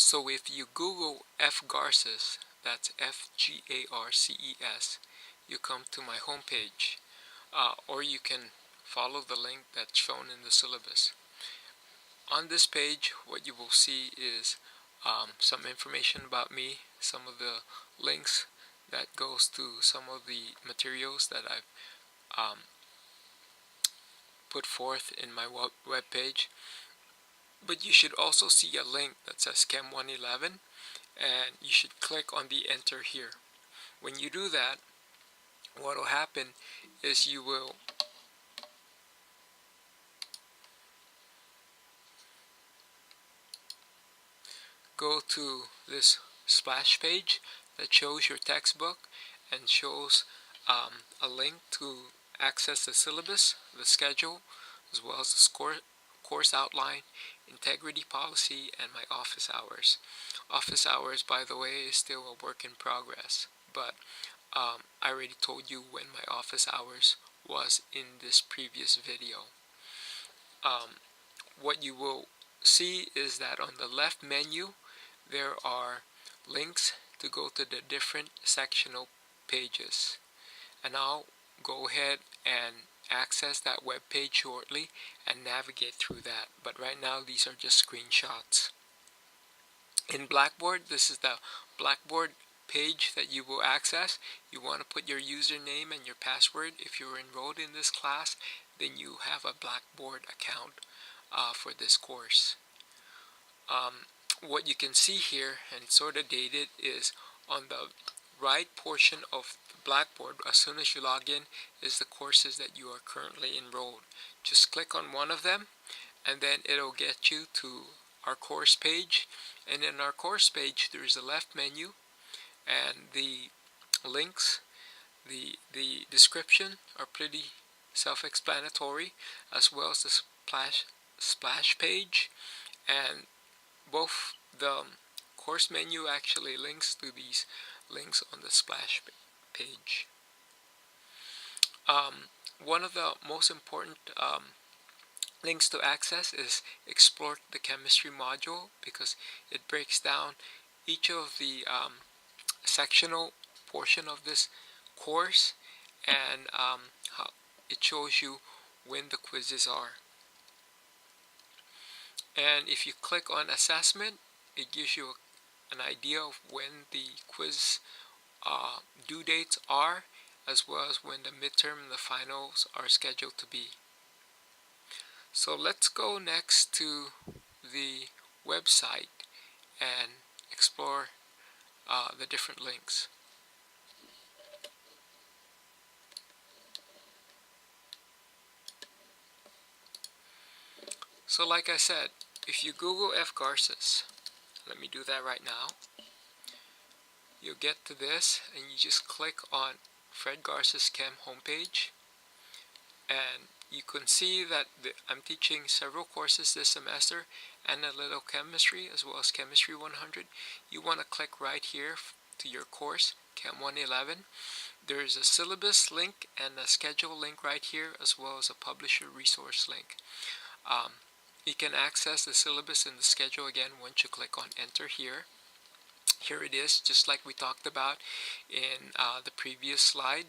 So if you Google fgarces, that's Fgarces, you come to my homepage, or you can follow the link that's shown in the syllabus. On this page, what you will see is some information about me, some of the links that goes to some of the materials that I've put forth in my web page. But you should also see a link that says Chem 111, and you should click on the enter here. When you do that, what will happen is you will go to this splash page that shows your textbook and shows a link to access the syllabus, the schedule, as well as the course outline, integrity policy, and my office hours. Office hours, by the way, is still a work in progress, but I already told you when my office hours was in this previous video. What you will see is that on the left menu there are links to go to the different sectional pages, and I'll go ahead and access that web page shortly and navigate through that, but right now these are just screenshots. In Blackboard, this is the Blackboard page that you will access. You want to put your username and your password. If you're enrolled in this class, then you have a Blackboard account for this course. What you can see here, and it's sort of dated, is on the right portion of the Blackboard, as soon as you log in, is the courses that you are currently enrolled. Just click on one of them, and then it'll get you to our course page. And in our course page, there's a left menu, and the links, the description are pretty self-explanatory, as well as the splash page, and both the course menu actually links to these links on the splash page. One of the most important links to access is Explore the Chemistry module, because it breaks down each of the sectional portion of this course, and how it shows you when the quizzes are. And if you click on assessment, it gives you an idea of when the quiz due dates are, as well as when the midterm and the finals are scheduled to be. So let's go next to the website and explore the different links. So like I said, if you Google fgarces, let me do that right now, you'll get to this, and you just click on Fred Garces Chem homepage, and you can see that I'm teaching several courses this semester: analytical chemistry as well as chemistry 100. You want to click right here to your course, Chem 111. There's a syllabus link and a schedule link right here, as well as a publisher resource link. You can access the syllabus and the schedule again once you click on enter here. Here it is, just like we talked about in the previous slide.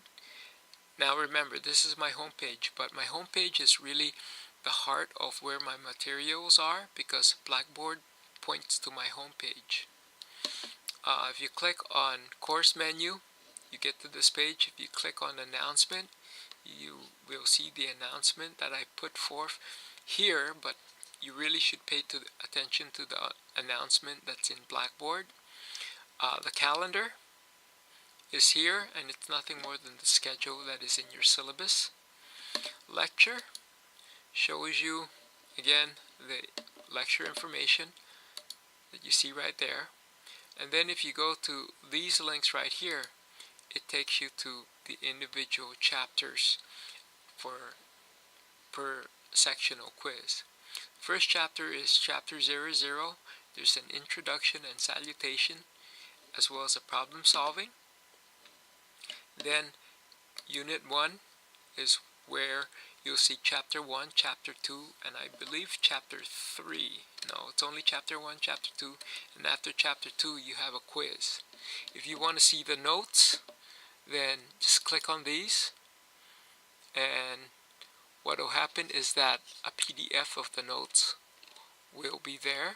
Now remember, this is my homepage, but my homepage is really the heart of where my materials are, because Blackboard points to my homepage. If you click on course menu, you get to this page. If you click on announcement, you will see the announcement that I put forth here, but you really should pay attention to the announcement that's in Blackboard. The calendar is here, and it's nothing more than the schedule that is in your syllabus. Lecture shows you again the lecture information that you see right there. And then if you go to these links right here, it takes you to the individual chapters per sectional quiz. First chapter is chapter 00. There's an introduction and salutation, as well as a problem solving. Then unit 1 is where you'll see chapter 1, chapter 2, and I believe chapter 3. No, it's only chapter 1, chapter 2, and after chapter 2 you have a quiz. If you want to see the notes, then just click on these, and what will happen is that a PDF of the notes will be there.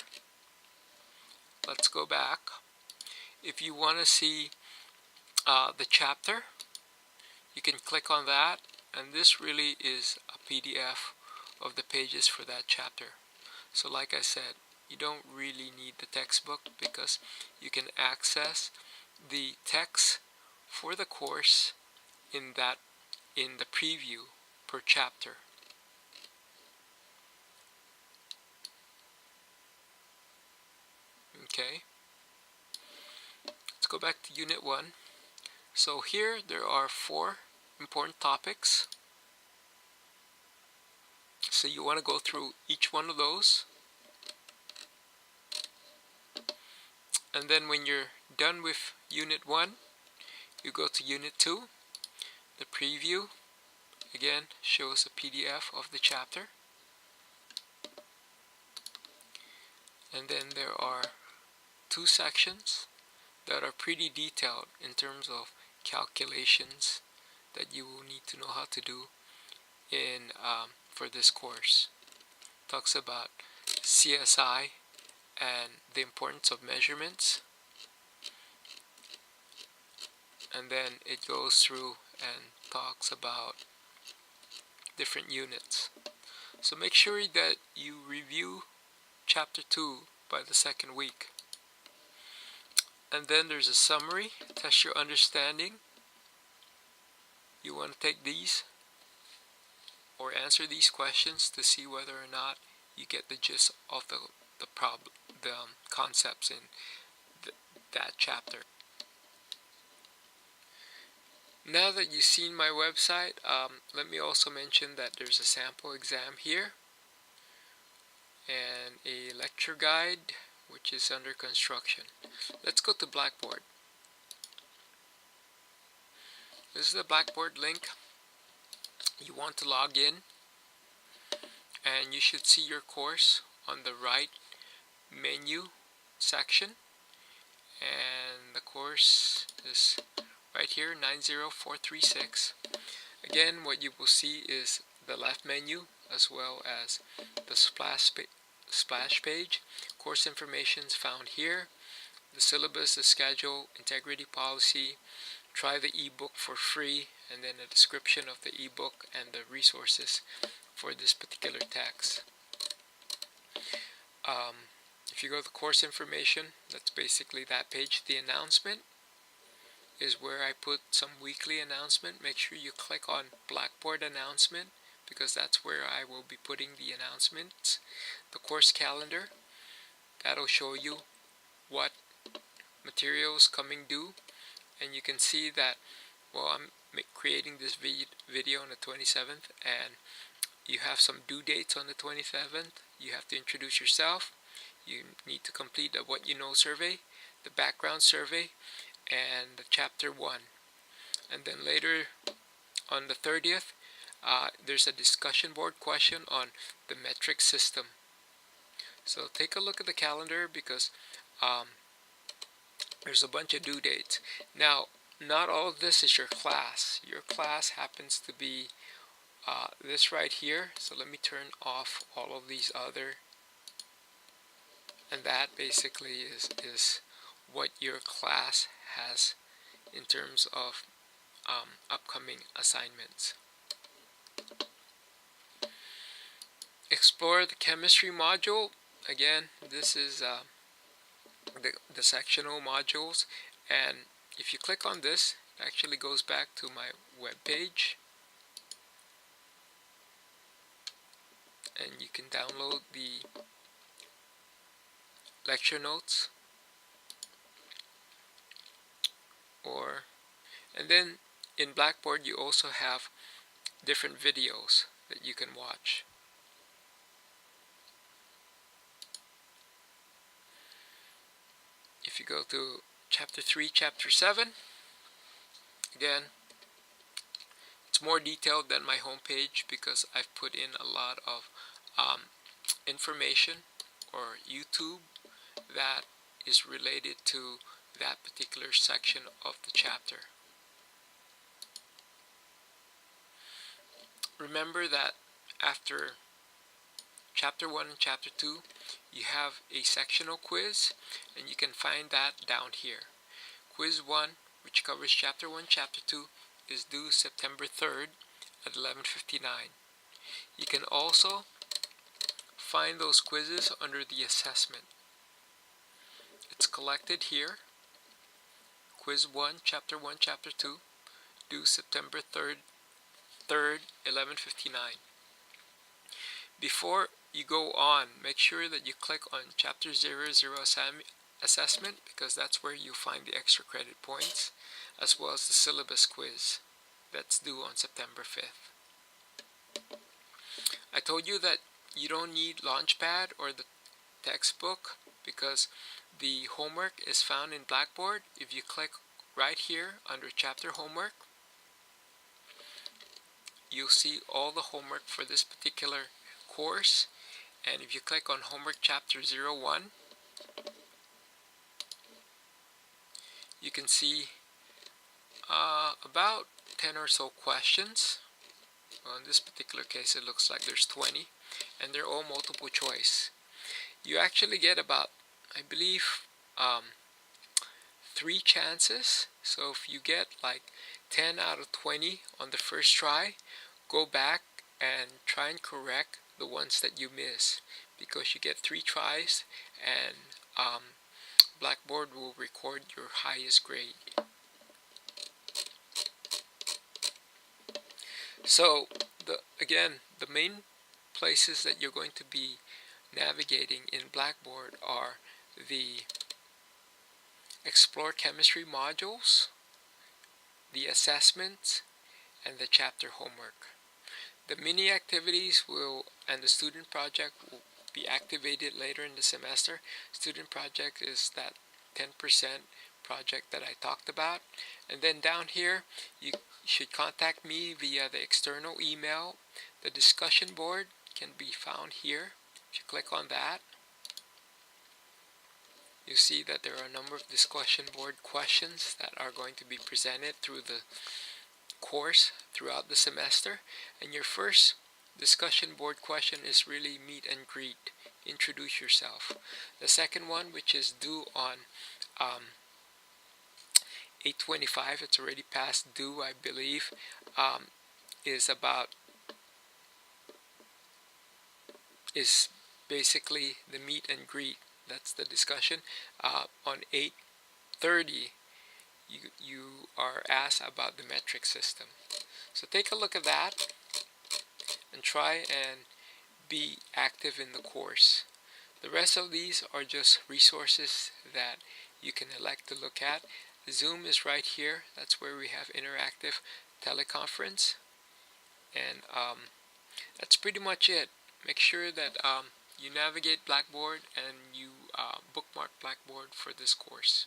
Let's go back. If you want to see the chapter, you can click on that, and this really is a PDF of the pages for that chapter. So like I said, you don't really need the textbook because you can access the text for the course in the preview per chapter. Okay, let's go back to Unit 1. So here there are 4 important topics. So you want to go through each one of those. And then when you're done with Unit 1, you go to Unit 2. The preview, again, shows a PDF of the chapter. And then there are 2 sections that are pretty detailed in terms of calculations that you will need to know how to do for this course. It talks about CSI and the importance of measurements, and then it goes through and talks about different units. So make sure that you review chapter 2 by the 2nd week. And then there's a summary, test your understanding. You want to take these or answer these questions to see whether or not you get the gist of the concepts in that chapter. Now that you've seen my website, let me also mention that there's a sample exam here and a lecture guide which is under construction. Let's go to Blackboard. This is the Blackboard link. You want to log in, and you should see your course on the right menu section, and the course is right here, 90436. Again, what you will see is the left menu as well as the splash page. Course information is found here. The syllabus, the schedule, integrity policy, try the ebook for free, and then a description of the ebook and the resources for this particular text. If you go to course information, that's basically that page. The announcement is where I put some weekly announcement. Make sure you click on Blackboard announcement because that's where I will be putting the announcements. The course calendar, that'll show you what materials coming due, and you can see that, well, I'm creating this video on the 27th, and you have some due dates on the 27th. You have to introduce yourself. You need to complete the What You Know survey, the background survey, and the chapter 1. And then later on the 30th, there's a discussion board question on the metric system. So take a look at the calendar because there's a bunch of due dates. Now, not all of this is your class. Your class happens to be this right here. So let me turn off all of these other. And that basically is what your class has in terms of upcoming assignments. Explore the chemistry module. Again, this is the sectional modules, and if you click on this, it actually goes back to my web page, and you can download the lecture notes, and then in Blackboard you also have different videos that you can watch. If you go to chapter 3, chapter 7, again, It's more detailed than my homepage because I've put in a lot of information or YouTube that is related to that particular section of the chapter. Remember that after Chapter 1 and Chapter 2, you have a sectional quiz, and you can find that down here. Quiz 1, which covers Chapter 1, Chapter 2, is due September 3rd at 11:59. You can also find those quizzes under the assessment. It's collected here. Quiz 1, Chapter 1, Chapter 2, due September 3rd, 11:59. Before you go on, make sure that you click on Chapter 00 Assessment, because that's where you find the extra credit points, as well as the syllabus quiz that's due on September 5th. I told you that you don't need Launchpad or the textbook because the homework is found in Blackboard. If you click right here under Chapter Homework, you'll see all the homework for this particular course. And if you click on Homework Chapter 01, you can see about 10 or so questions. Well, in this particular case, it looks like there's 20, and they're all multiple choice. You actually get about, I believe, 3 chances. So if you get like 10 out of 20 on the first try, go back and try and correct the ones that you miss, because you get 3 tries, and Blackboard will record your highest grade. So again, the main places that you're going to be navigating in Blackboard are the Explore Chemistry modules, the assessments, and the chapter homework. The mini activities and the student project will be activated later in the semester. Student project is that 10% project that I talked about. And then down here, you should contact me via the external email. The discussion board can be found here. If you click on that, you see that there are a number of discussion board questions that are going to be presented through the course throughout the semester. And your first discussion board question is really meet and greet, introduce yourself. The second one, which is due on 8/25, it's already past due, I believe, is basically the meet and greet. That's the discussion. On 8:30, you are asked about the metric system. So take a look at that and try and be active in the course. The rest of these are just resources that you can elect to look at. Zoom is right here. That's where we have interactive teleconference. And that's pretty much it. Make sure that you navigate Blackboard and you bookmark Blackboard for this course.